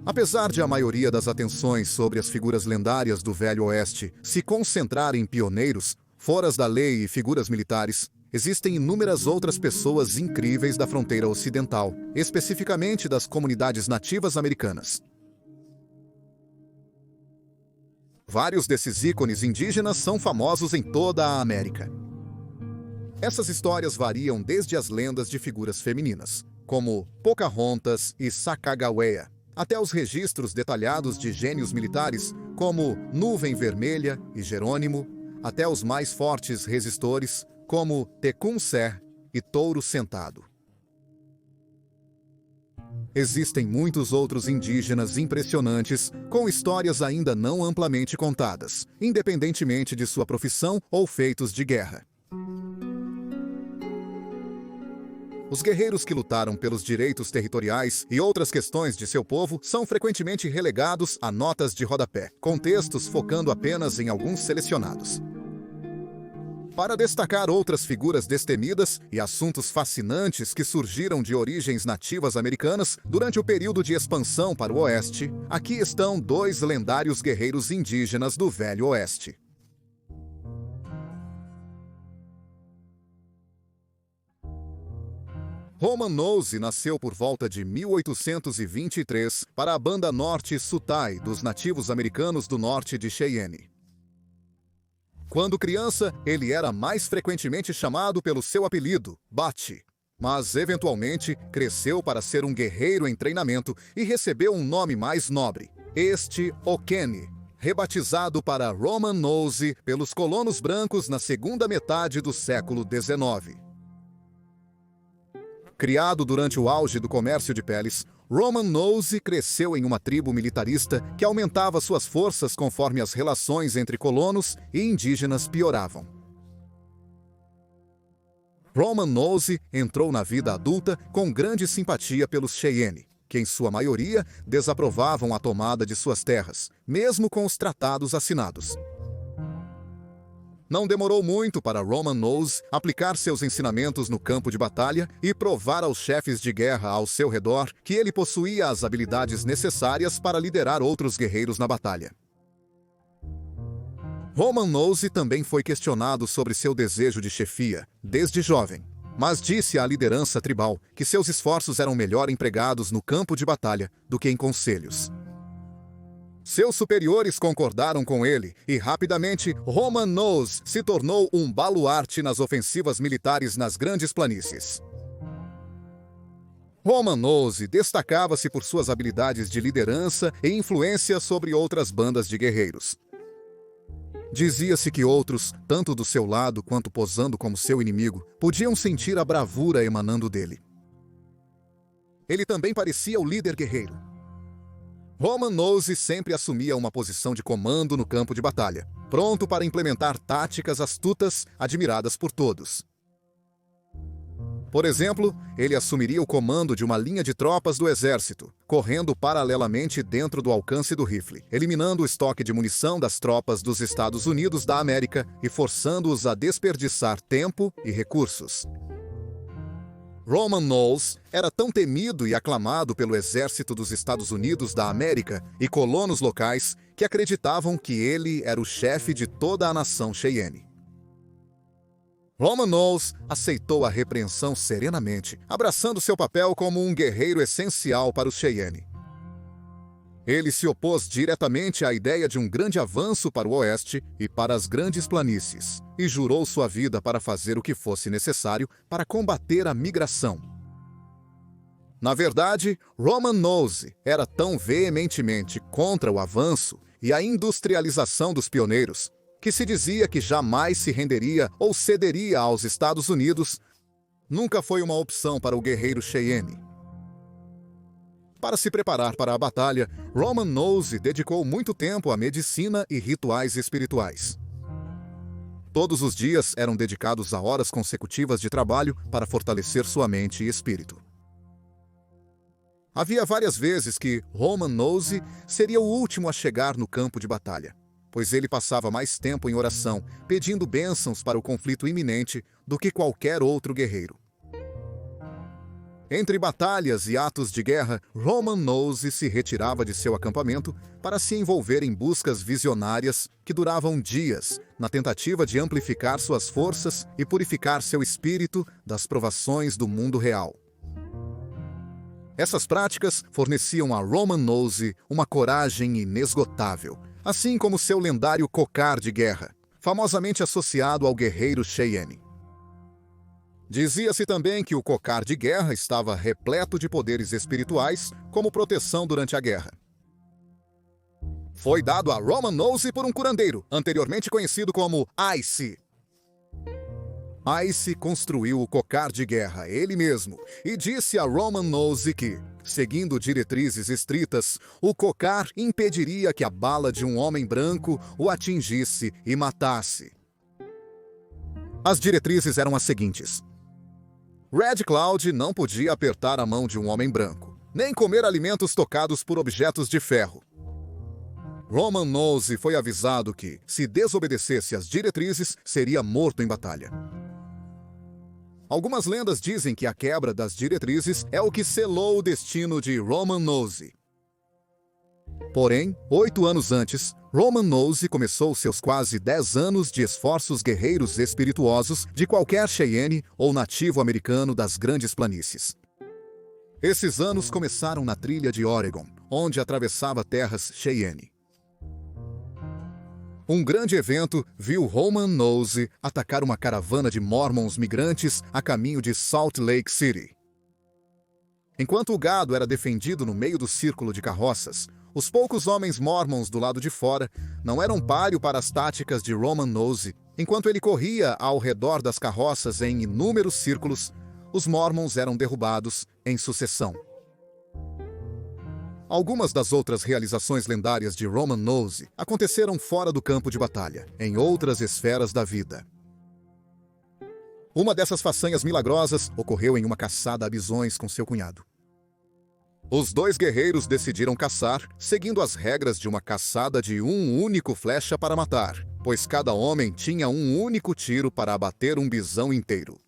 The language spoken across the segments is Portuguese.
Apesar de a maioria das atenções sobre as figuras lendárias do Velho Oeste se concentrar em pioneiros, foras da lei e figuras militares, existem inúmeras outras pessoas incríveis da fronteira ocidental, especificamente das comunidades nativas americanas. Vários desses ícones indígenas são famosos em toda a América. Essas histórias variam desde as lendas de figuras femininas, como Pocahontas e Sacagawea, até os registros detalhados de gênios militares, como Nuvem Vermelha e Jerônimo, até os mais fortes resistores, como Tecumseh e Touro Sentado. Existem muitos outros indígenas impressionantes, com histórias ainda não amplamente contadas, independentemente de sua profissão ou feitos de guerra. Os guerreiros que lutaram pelos direitos territoriais e outras questões de seu povo são frequentemente relegados a notas de rodapé, com textos focando apenas em alguns selecionados. Para destacar outras figuras destemidas e assuntos fascinantes que surgiram de origens nativas americanas durante o período de expansão para o Oeste, aqui estão dois lendários guerreiros indígenas do Velho Oeste. Roman Nose nasceu por volta de 1823 para a Banda Norte Sutai dos nativos americanos do norte de Cheyenne. Quando criança, ele era mais frequentemente chamado pelo seu apelido, Bati, mas eventualmente cresceu para ser um guerreiro em treinamento e recebeu um nome mais nobre, este Okene, rebatizado para Roman Nose pelos colonos brancos na segunda metade do século XIX. Criado durante o auge do comércio de peles, Roman Nose cresceu em uma tribo militarista que aumentava suas forças conforme as relações entre colonos e indígenas pioravam. Roman Nose entrou na vida adulta com grande simpatia pelos Cheyenne, que em sua maioria desaprovavam a tomada de suas terras, mesmo com os tratados assinados. Não demorou muito para Roman Nose aplicar seus ensinamentos no campo de batalha e provar aos chefes de guerra ao seu redor que ele possuía as habilidades necessárias para liderar outros guerreiros na batalha. Roman Nose também foi questionado sobre seu desejo de chefia, desde jovem, mas disse à liderança tribal que seus esforços eram melhor empregados no campo de batalha do que em conselhos. Seus superiores concordaram com ele e, rapidamente, Roman Nose se tornou um baluarte nas ofensivas militares nas grandes planícies. Roman Nose destacava-se por suas habilidades de liderança e influência sobre outras bandas de guerreiros. Dizia-se que outros, tanto do seu lado quanto posando como seu inimigo, podiam sentir a bravura emanando dele. Ele também parecia o líder guerreiro. Roman Nose sempre assumia uma posição de comando no campo de batalha, pronto para implementar táticas astutas admiradas por todos. Por exemplo, ele assumiria o comando de uma linha de tropas do exército, correndo paralelamente dentro do alcance do rifle, eliminando o estoque de munição das tropas dos Estados Unidos da América e forçando-os a desperdiçar tempo e recursos. Roman Nose era tão temido e aclamado pelo exército dos Estados Unidos da América e colonos locais que acreditavam que ele era o chefe de toda a nação Cheyenne. Roman Nose aceitou a repreensão serenamente, abraçando seu papel como um guerreiro essencial para os Cheyenne. Ele se opôs diretamente à ideia de um grande avanço para o oeste e para as grandes planícies, e jurou sua vida para fazer o que fosse necessário para combater a migração. Na verdade, Roman Nose era tão veementemente contra o avanço e a industrialização dos pioneiros, que se dizia que jamais se renderia ou cederia aos Estados Unidos, nunca foi uma opção para o guerreiro Cheyenne. Para se preparar para a batalha, Roman Nose dedicou muito tempo à medicina e rituais espirituais. Todos os dias eram dedicados a horas consecutivas de trabalho para fortalecer sua mente e espírito. Havia várias vezes que Roman Nose seria o último a chegar no campo de batalha, pois ele passava mais tempo em oração, pedindo bênçãos para o conflito iminente do que qualquer outro guerreiro. Entre batalhas e atos de guerra, Roman Nose se retirava de seu acampamento para se envolver em buscas visionárias que duravam dias, na tentativa de amplificar suas forças e purificar seu espírito das provações do mundo real. Essas práticas forneciam a Roman Nose uma coragem inesgotável, assim como seu lendário cocar de guerra, famosamente associado ao guerreiro Cheyenne. Dizia-se também que o cocar de guerra estava repleto de poderes espirituais como proteção durante a guerra. Foi dado a Roman Nose por um curandeiro, anteriormente conhecido como Ice. Ice construiu o cocar de guerra ele mesmo e disse a Roman Nose que, seguindo diretrizes estritas, o cocar impediria que a bala de um homem branco o atingisse e matasse. As diretrizes eram as seguintes: Red Cloud não podia apertar a mão de um homem branco, nem comer alimentos tocados por objetos de ferro. Roman Nose foi avisado que, se desobedecesse às diretrizes, seria morto em batalha. Algumas lendas dizem que a quebra das diretrizes é o que selou o destino de Roman Nose. Porém, 8 anos antes, Roman Nose começou seus quase 10 anos de esforços guerreiros espirituosos de qualquer Cheyenne ou nativo americano das grandes planícies. Esses anos começaram na trilha de Oregon, onde atravessava terras Cheyenne. Um grande evento viu Roman Nose atacar uma caravana de Mormons migrantes a caminho de Salt Lake City. Enquanto o gado era defendido no meio do círculo de carroças, os poucos homens Mormons do lado de fora não eram páreo para as táticas de Roman Nose. Enquanto ele corria ao redor das carroças em inúmeros círculos, os Mormons eram derrubados em sucessão. Algumas das outras realizações lendárias de Roman Nose aconteceram fora do campo de batalha, em outras esferas da vida. Uma dessas façanhas milagrosas ocorreu em uma caçada a bisões com seu cunhado. Os dois guerreiros decidiram caçar, seguindo as regras de uma caçada de um único flecha para matar, pois cada homem tinha um único tiro para abater um bisão inteiro.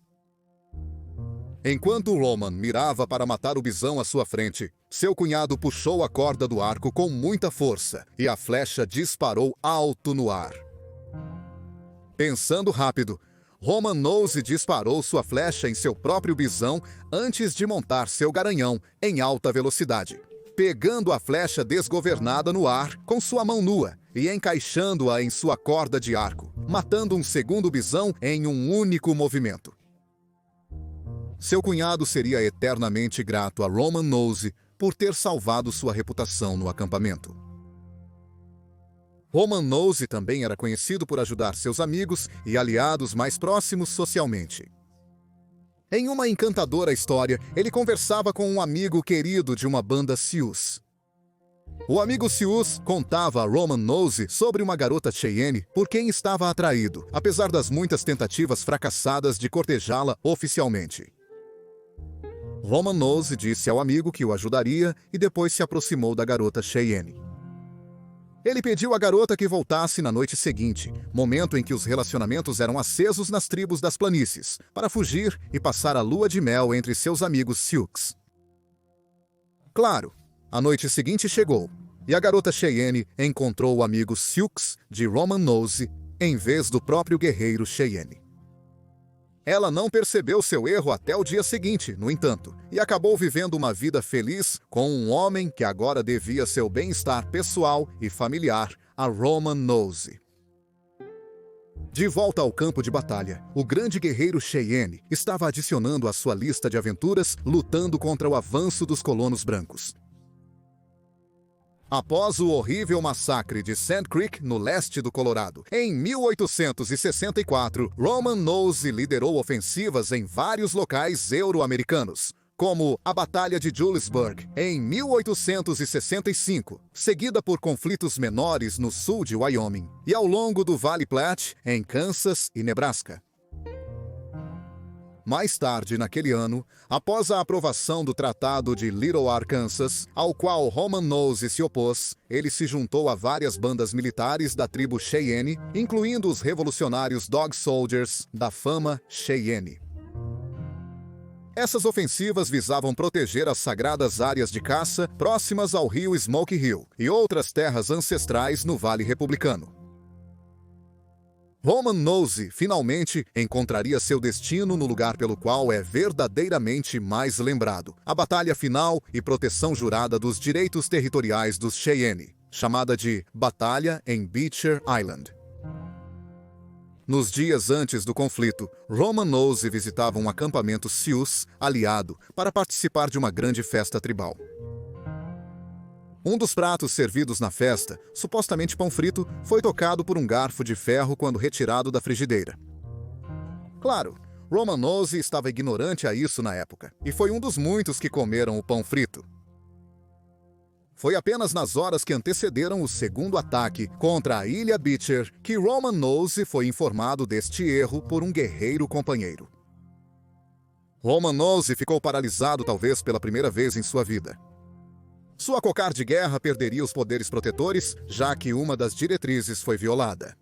Enquanto Roman mirava para matar o bisão à sua frente, seu cunhado puxou a corda do arco com muita força e a flecha disparou alto no ar. Pensando rápido, Roman Nose disparou sua flecha em seu próprio bisão antes de montar seu garanhão em alta velocidade, pegando a flecha desgovernada no ar com sua mão nua e encaixando-a em sua corda de arco, matando um segundo bisão em um único movimento. Seu cunhado seria eternamente grato a Roman Nose por ter salvado sua reputação no acampamento. Roman Nose também era conhecido por ajudar seus amigos e aliados mais próximos socialmente. Em uma encantadora história, ele conversava com um amigo querido de uma banda Sioux. O amigo Sioux contava a Roman Nose sobre uma garota Cheyenne por quem estava atraído, apesar das muitas tentativas fracassadas de cortejá-la oficialmente. Roman Nose disse ao amigo que o ajudaria e depois se aproximou da garota Cheyenne. Ele pediu à garota que voltasse na noite seguinte, momento em que os relacionamentos eram acesos nas tribos das planícies, para fugir e passar a lua de mel entre seus amigos Sioux. Claro, a noite seguinte chegou, e a garota Cheyenne encontrou o amigo Sioux de Roman Nose em vez do próprio guerreiro Cheyenne. Ela não percebeu seu erro até o dia seguinte, no entanto, e acabou vivendo uma vida feliz com um homem que agora devia seu bem-estar pessoal e familiar a Roman Nose. De volta ao campo de batalha, o grande guerreiro Cheyenne estava adicionando à sua lista de aventuras lutando contra o avanço dos colonos brancos. Após o horrível massacre de Sand Creek, no leste do Colorado, em 1864, Roman Nose liderou ofensivas em vários locais euro-americanos, como a Batalha de Julesburg, em 1865, seguida por conflitos menores no sul de Wyoming, e ao longo do Vale Platte, em Kansas e Nebraska. Mais tarde naquele ano, após a aprovação do Tratado de Little Arkansas, ao qual Roman Nose se opôs, ele se juntou a várias bandas militares da tribo Cheyenne, incluindo os revolucionários Dog Soldiers da fama Cheyenne. Essas ofensivas visavam proteger as sagradas áreas de caça próximas ao rio Smoky Hill e outras terras ancestrais no Vale Republicano. Roman Nosey finalmente encontraria seu destino no lugar pelo qual é verdadeiramente mais lembrado: a batalha final e proteção jurada dos direitos territoriais dos Cheyenne, chamada de Batalha em Beecher Island. Nos dias antes do conflito, Roman Nosey visitava um acampamento Sioux aliado para participar de uma grande festa tribal. Um dos pratos servidos na festa, supostamente pão frito, foi tocado por um garfo de ferro quando retirado da frigideira. Claro, Roman Nosey estava ignorante a isso na época, e foi um dos muitos que comeram o pão frito. Foi apenas nas horas que antecederam o segundo ataque contra a Ilha Beecher que Roman Nosey foi informado deste erro por um guerreiro companheiro. Roman Nosey ficou paralisado talvez pela primeira vez em sua vida. Sua cocar de guerra perderia os poderes protetores, já que uma das diretrizes foi violada.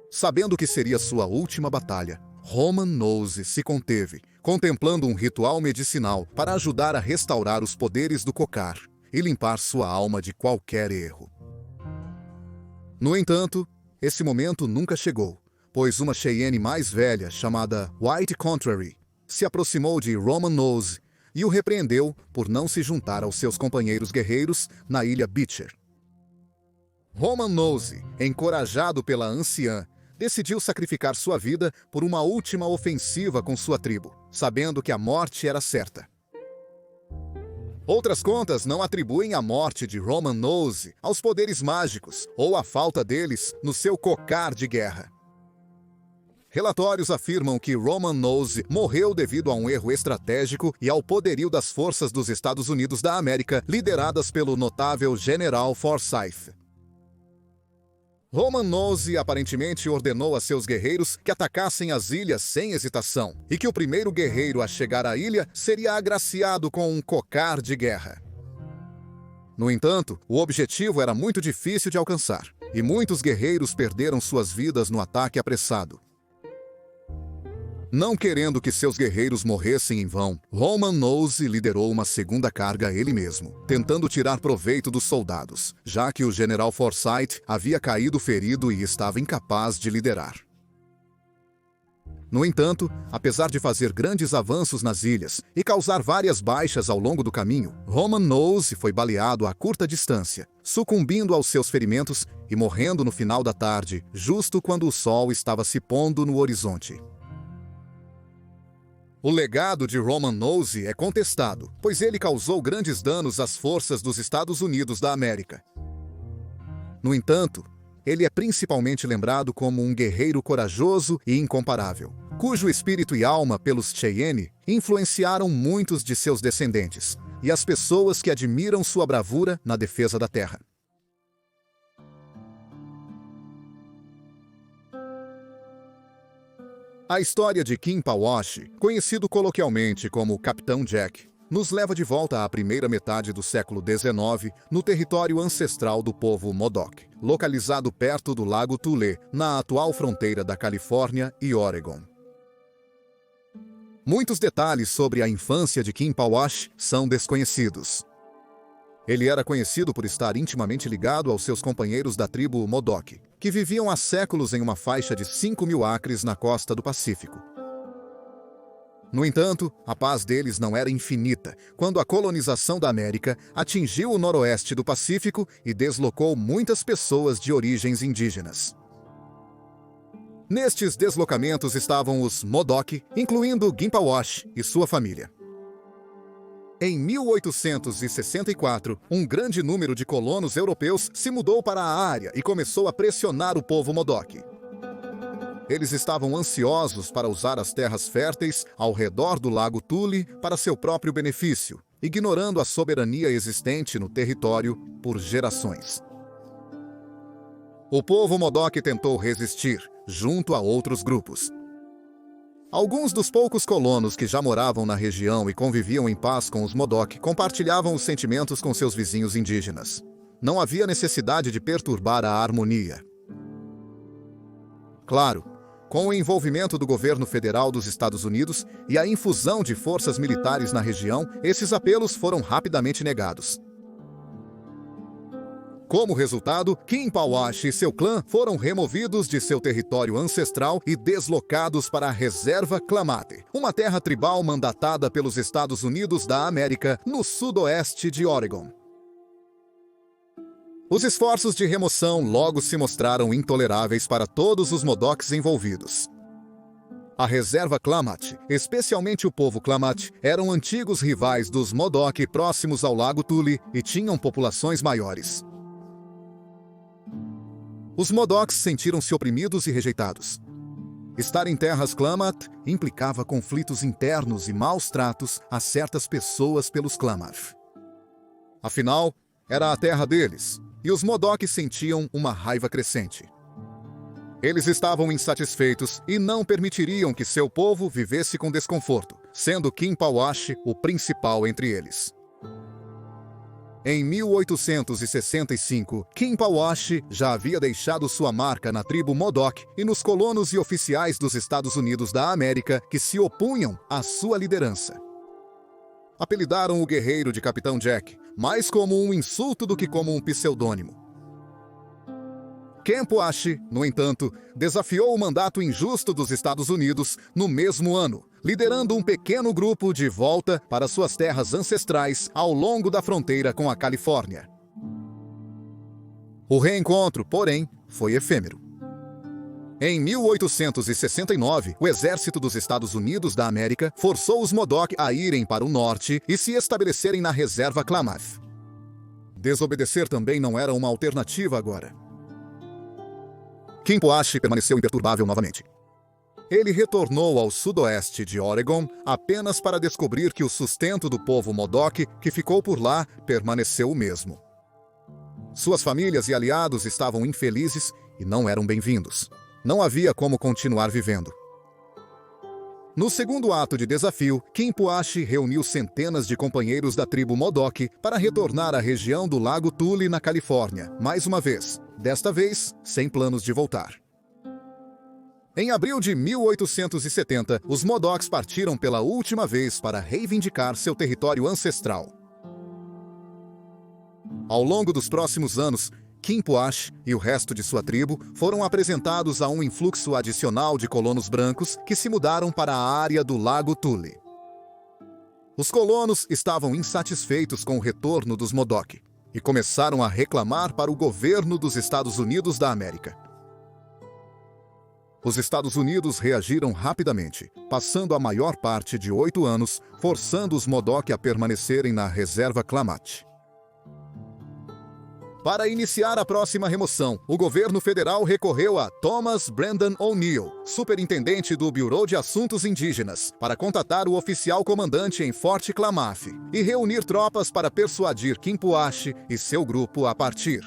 Sabendo que seria sua última batalha, Roman Nosey se conteve, contemplando um ritual medicinal para ajudar a restaurar os poderes do cocar e limpar sua alma de qualquer erro. No entanto, esse momento nunca chegou, pois uma Cheyenne mais velha, chamada White Contrary, se aproximou de Roman Nosey e o repreendeu por não se juntar aos seus companheiros guerreiros na Ilha Beecher. Roman Nosey, encorajado pela anciã, decidiu sacrificar sua vida por uma última ofensiva com sua tribo, sabendo que a morte era certa. Outras contas não atribuem a morte de Roman Nosey aos poderes mágicos ou a falta deles no seu cocar de guerra. Relatórios afirmam que Roman Nosey morreu devido a um erro estratégico e ao poderio das forças dos Estados Unidos da América, lideradas pelo notável General Forsyth. Roman Nosey aparentemente ordenou a seus guerreiros que atacassem as ilhas sem hesitação, e que o primeiro guerreiro a chegar à ilha seria agraciado com um cocar de guerra. No entanto, o objetivo era muito difícil de alcançar, e muitos guerreiros perderam suas vidas no ataque apressado. Não querendo que seus guerreiros morressem em vão, Roman Nosey liderou uma segunda carga ele mesmo, tentando tirar proveito dos soldados, já que o general Forsyth havia caído ferido e estava incapaz de liderar. No entanto, apesar de fazer grandes avanços nas ilhas e causar várias baixas ao longo do caminho, Roman Nosey foi baleado a curta distância, sucumbindo aos seus ferimentos e morrendo no final da tarde, justo quando o sol estava se pondo no horizonte. O legado de Roman Nosey é contestado, pois ele causou grandes danos às forças dos Estados Unidos da América. No entanto, ele é principalmente lembrado como um guerreiro corajoso e incomparável, cujo espírito e alma pelos Cheyenne influenciaram muitos de seus descendentes e as pessoas que admiram sua bravura na defesa da terra. A história de Kim Powassan, conhecido coloquialmente como Capitão Jack, nos leva de volta à primeira metade do século XIX, no território ancestral do povo Modoc, localizado perto do Lago Tule, na atual fronteira da Califórnia e Oregon. Muitos detalhes sobre a infância de Kim Powassan são desconhecidos. Ele era conhecido por estar intimamente ligado aos seus companheiros da tribo Modoc, que viviam há séculos em uma faixa de 5.000 acres na costa do Pacífico. No entanto, a paz deles não era infinita quando a colonização da América atingiu o noroeste do Pacífico e deslocou muitas pessoas de origens indígenas. Nestes deslocamentos estavam os Modoc, incluindo Kim Powassan e sua família. Em 1864, um grande número de colonos europeus se mudou para a área e começou a pressionar o povo Modoc. Eles estavam ansiosos para usar as terras férteis ao redor do Lago Tule para seu próprio benefício, ignorando a soberania existente no território por gerações. O povo Modoc tentou resistir, junto a outros grupos. Alguns dos poucos colonos que já moravam na região e conviviam em paz com os Modoc compartilhavam os sentimentos com seus vizinhos indígenas. Não havia necessidade de perturbar a harmonia. Claro, Com o envolvimento do governo federal dos Estados Unidos e a infusão de forças militares na região, esses apelos foram rapidamente negados. Como resultado, Quimpauash e seu clã foram removidos de seu território ancestral e deslocados para a Reserva Klamath, uma terra tribal mandatada pelos Estados Unidos da América, no sudoeste de Oregon. Os esforços de remoção logo se mostraram intoleráveis para todos os Modocs envolvidos. A Reserva Klamath, especialmente o povo Klamath, eram antigos rivais dos Modoc próximos ao Lago Tule e tinham populações maiores. Os Modocs sentiram-se oprimidos e rejeitados. Estar em terras Klamath implicava conflitos internos e maus tratos a certas pessoas pelos Klamath. Afinal, era a terra deles, e os Modoc sentiam uma raiva crescente. Eles estavam insatisfeitos e não permitiriam que seu povo vivesse com desconforto, sendo Quimpauash o principal entre eles. Em 1865, Quimpauash já havia deixado sua marca na tribo Modoc e nos colonos e oficiais dos Estados Unidos da América que se opunham à sua liderança. Apelidaram o guerreiro de Capitão Jack, mais como um insulto do que como um pseudônimo. Quimpauash, no entanto, desafiou o mandato injusto dos Estados Unidos no mesmo ano, liderando um pequeno grupo de volta para suas terras ancestrais ao longo da fronteira com a Califórnia. O reencontro, porém, foi efêmero. Em 1869, o exército dos Estados Unidos da América forçou os Modoc a irem para o norte e se estabelecerem na Reserva Klamath. Desobedecer também não era uma alternativa agora. Quimpauash permaneceu imperturbável novamente. Ele retornou ao sudoeste de Oregon apenas para descobrir que o sustento do povo Modoc que ficou por lá permaneceu o mesmo. Suas famílias e aliados estavam infelizes e não eram bem-vindos. Não havia como continuar vivendo. No segundo ato de desafio, Quimpauash reuniu centenas de companheiros da tribo Modoc para retornar à região do Lago Tule, na Califórnia, mais uma vez, desta vez sem planos de voltar. Em abril de 1870, os Modocs partiram pela última vez para reivindicar seu território ancestral. Ao longo dos próximos anos, Quimpauash e o resto de sua tribo foram apresentados a um influxo adicional de colonos brancos que se mudaram para a área do Lago Tule. Os colonos estavam insatisfeitos com o retorno dos Modoc e começaram a reclamar para o governo dos Estados Unidos da América. Os Estados Unidos reagiram rapidamente, passando a maior parte de 8 anos, forçando os Modoc a permanecerem na Reserva Klamath. Para iniciar a próxima remoção, o governo federal recorreu a Thomas Brandon O'Neill, superintendente do Bureau de Assuntos Indígenas, para contatar o oficial comandante em Fort Klamath e reunir tropas para persuadir Quimpauash e seu grupo a partir.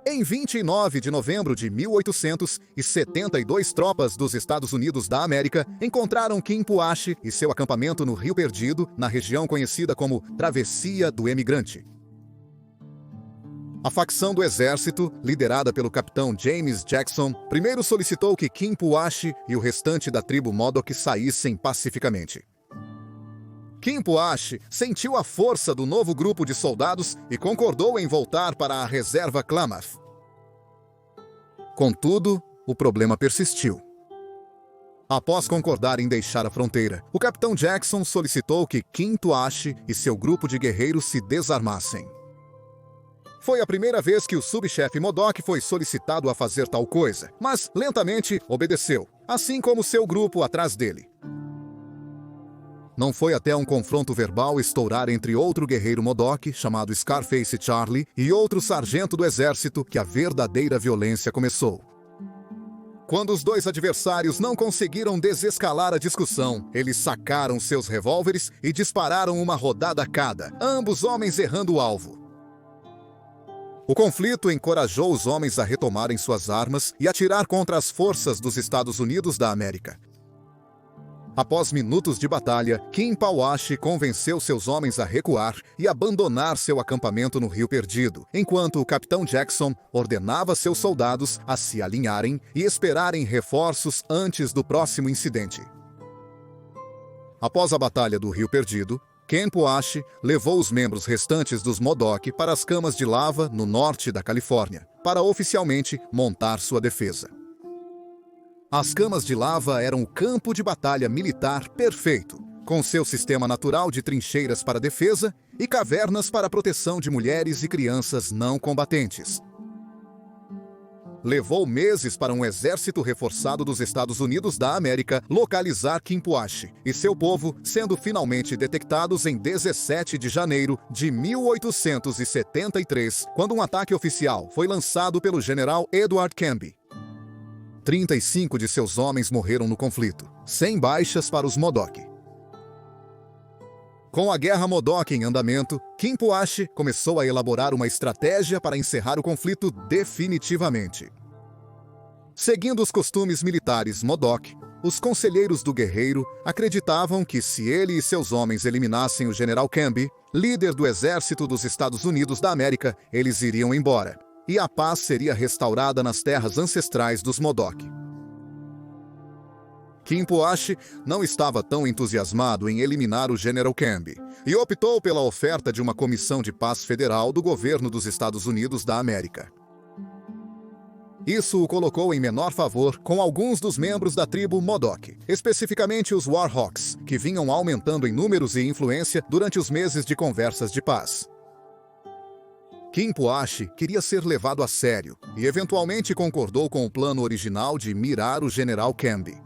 Em 29 de novembro de 1872, tropas dos Estados Unidos da América encontraram Quimpauash e seu acampamento no Rio Perdido, na região conhecida como Travessia do Emigrante. A facção do exército, liderada pelo capitão James Jackson, primeiro solicitou que Quimpauash e o restante da tribo Modoc saíssem pacificamente. Quimpauash sentiu a força do novo grupo de soldados e concordou em voltar para a Reserva Klamath. Contudo, o problema persistiu. Após concordar em deixar a fronteira, o capitão Jackson solicitou que Quimpauash e seu grupo de guerreiros se desarmassem. Foi a primeira vez que o subchefe Modoc foi solicitado a fazer tal coisa, mas lentamente obedeceu, assim como seu grupo atrás dele. Não foi até um confronto verbal estourar entre outro guerreiro Modoc, chamado Scarface Charlie, e outro sargento do exército que a verdadeira violência começou. Quando os dois adversários não conseguiram desescalar a discussão, eles sacaram seus revólveres e dispararam uma rodada a cada, ambos homens errando o alvo. O conflito encorajou os homens a retomarem suas armas e atirar contra as forças dos Estados Unidos da América. Após minutos de batalha, Kim-Pawashi convenceu seus homens a recuar e abandonar seu acampamento no Rio Perdido, enquanto o capitão Jackson ordenava seus soldados a se alinharem e esperarem reforços antes do próximo incidente. Após a Batalha do Rio Perdido, Kim-Pawashi levou os membros restantes dos Modoc para as camas de lava no norte da Califórnia, para oficialmente montar sua defesa. As camas de lava eram o campo de batalha militar perfeito, com seu sistema natural de trincheiras para defesa e cavernas para proteção de mulheres e crianças não combatentes. Levou meses para um exército reforçado dos Estados Unidos da América localizar Kim-Pawashi e seu povo, sendo finalmente detectados em 17 de janeiro de 1873, quando um ataque oficial foi lançado pelo general Edward Canby. 35 de seus homens morreram no conflito, sem baixas para os Modoc. Com a Guerra Modoc em andamento, Kim-Pawashi começou a elaborar uma estratégia para encerrar o conflito definitivamente. Seguindo os costumes militares Modoc, os conselheiros do guerreiro acreditavam que se ele e seus homens eliminassem o general Canby, líder do exército dos Estados Unidos da América, eles iriam embora, e a paz seria restaurada nas terras ancestrais dos Modoc. Kim-Pawashi não estava tão entusiasmado em eliminar o general Canby e optou pela oferta de uma comissão de paz federal do governo dos Estados Unidos da América. Isso o colocou em menor favor com alguns dos membros da tribo Modoc, especificamente os Warhawks, que vinham aumentando em números e influência durante os meses de conversas de paz. Kim-Pawashi queria ser levado a sério e eventualmente concordou com o plano original de mirar o general Canby.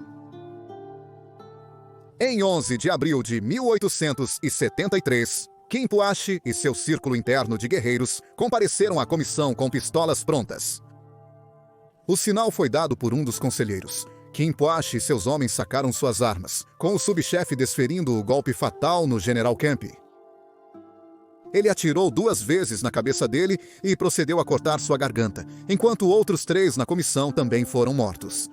Em 11 de abril de 1873, Kim-Pawashi e seu círculo interno de guerreiros compareceram à comissão com pistolas prontas. O sinal foi dado por um dos conselheiros. Kim-Pawashi e seus homens sacaram suas armas, com o subchefe desferindo o golpe fatal no general Canby. Ele atirou 2 vezes na cabeça dele e procedeu a cortar sua garganta, enquanto outros 3 na comissão também foram mortos.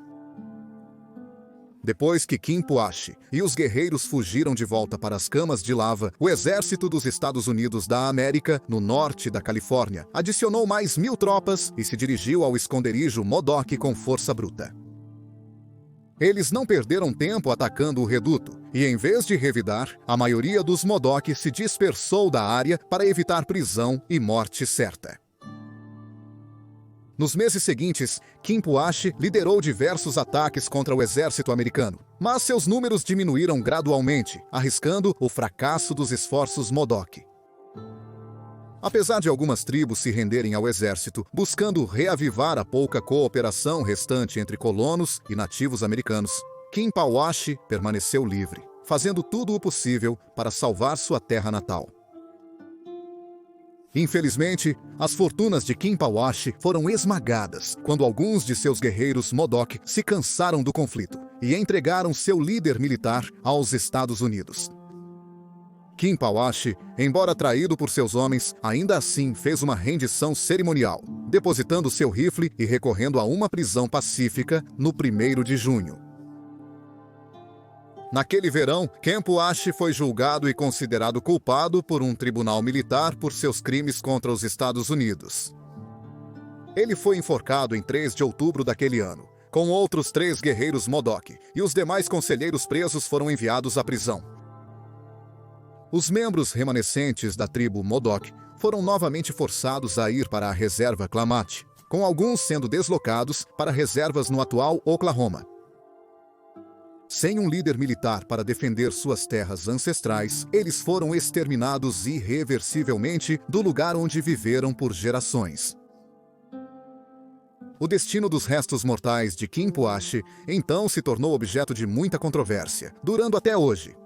Depois que Kim-Pawashi e os guerreiros fugiram de volta para as camas de lava, o exército dos Estados Unidos da América, no norte da Califórnia, adicionou mais 1000 tropas e se dirigiu ao esconderijo Modoc com força bruta. Eles não perderam tempo atacando o reduto, e em vez de revidar, a maioria dos Modoc se dispersou da área para evitar prisão e morte certa. Nos meses seguintes, Kim-Pawashi liderou diversos ataques contra o exército americano, mas seus números diminuíram gradualmente, arriscando o fracasso dos esforços Modoc. Apesar de algumas tribos se renderem ao exército, buscando reavivar a pouca cooperação restante entre colonos e nativos americanos, Kim-Pawashi permaneceu livre, fazendo tudo o possível para salvar sua terra natal. Infelizmente, as fortunas de Kim-Pawashi foram esmagadas quando alguns de seus guerreiros Modoc se cansaram do conflito e entregaram seu líder militar aos Estados Unidos. Kim-Pawashi, embora traído por seus homens, ainda assim fez uma rendição cerimonial, depositando seu rifle e recorrendo a uma prisão pacífica no 1º de junho. Naquele verão, Kim-Pawashi foi julgado e considerado culpado por um tribunal militar por seus crimes contra os Estados Unidos. Ele foi enforcado em 3 de outubro daquele ano, com outros 3 guerreiros Modoc, e os demais conselheiros presos foram enviados à prisão. Os membros remanescentes da tribo Modoc foram novamente forçados a ir para a reserva Klamath, com alguns sendo deslocados para reservas no atual Oklahoma. Sem um líder militar para defender suas terras ancestrais, eles foram exterminados irreversivelmente do lugar onde viveram por gerações. O destino dos restos mortais de Kim-Pawashi então se tornou objeto de muita controvérsia, durando até hoje.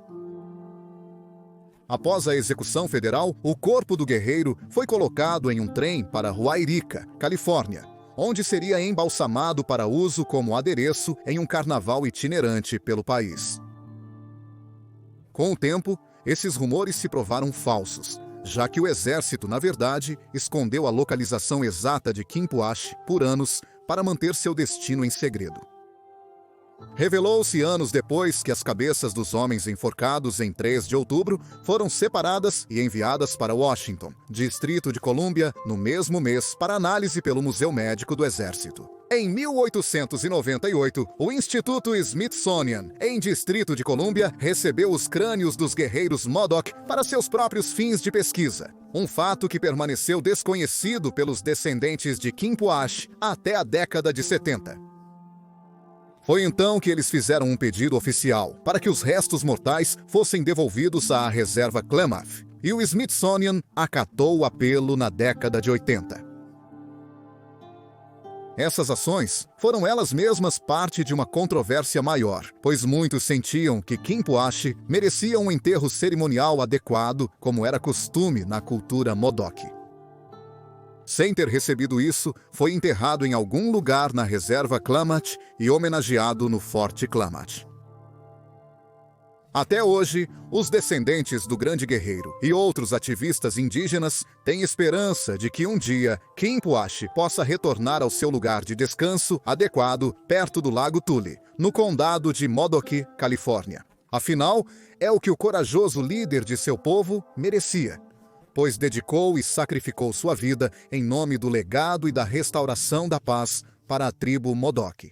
Após a execução federal, o corpo do guerreiro foi colocado em um trem para Wairika, Califórnia, onde seria embalsamado para uso como adereço em um carnaval itinerante pelo país. Com o tempo, esses rumores se provaram falsos, já que o exército, na verdade, escondeu a localização exata de Kim-Pawashi por anos para manter seu destino em segredo. Revelou-se anos depois que as cabeças dos homens enforcados em 3 de outubro foram separadas e enviadas para Washington, Distrito de Colômbia, no mesmo mês para análise pelo Museu Médico do Exército. Em 1898, o Instituto Smithsonian, em Distrito de Colômbia, recebeu os crânios dos guerreiros Modoc para seus próprios fins de pesquisa. Um fato que permaneceu desconhecido pelos descendentes de Quimpuache até a década de 70. Foi então que eles fizeram um pedido oficial para que os restos mortais fossem devolvidos à reserva Klamath, e o Smithsonian acatou o apelo na década de 80. Essas ações foram elas mesmas parte de uma controvérsia maior, pois muitos sentiam que Quimpuache merecia um enterro cerimonial adequado, como era costume na cultura Modoc. Sem ter recebido isso, foi enterrado em algum lugar na reserva Klamath e homenageado no Forte Klamath. Até hoje, os descendentes do grande guerreiro e outros ativistas indígenas têm esperança de que um dia Quimpuache possa retornar ao seu lugar de descanso adequado perto do Lago Tule, no condado de Modoc, Califórnia. Afinal, é o que o corajoso líder de seu povo merecia, pois dedicou e sacrificou sua vida em nome do legado e da restauração da paz para a tribo Modoc.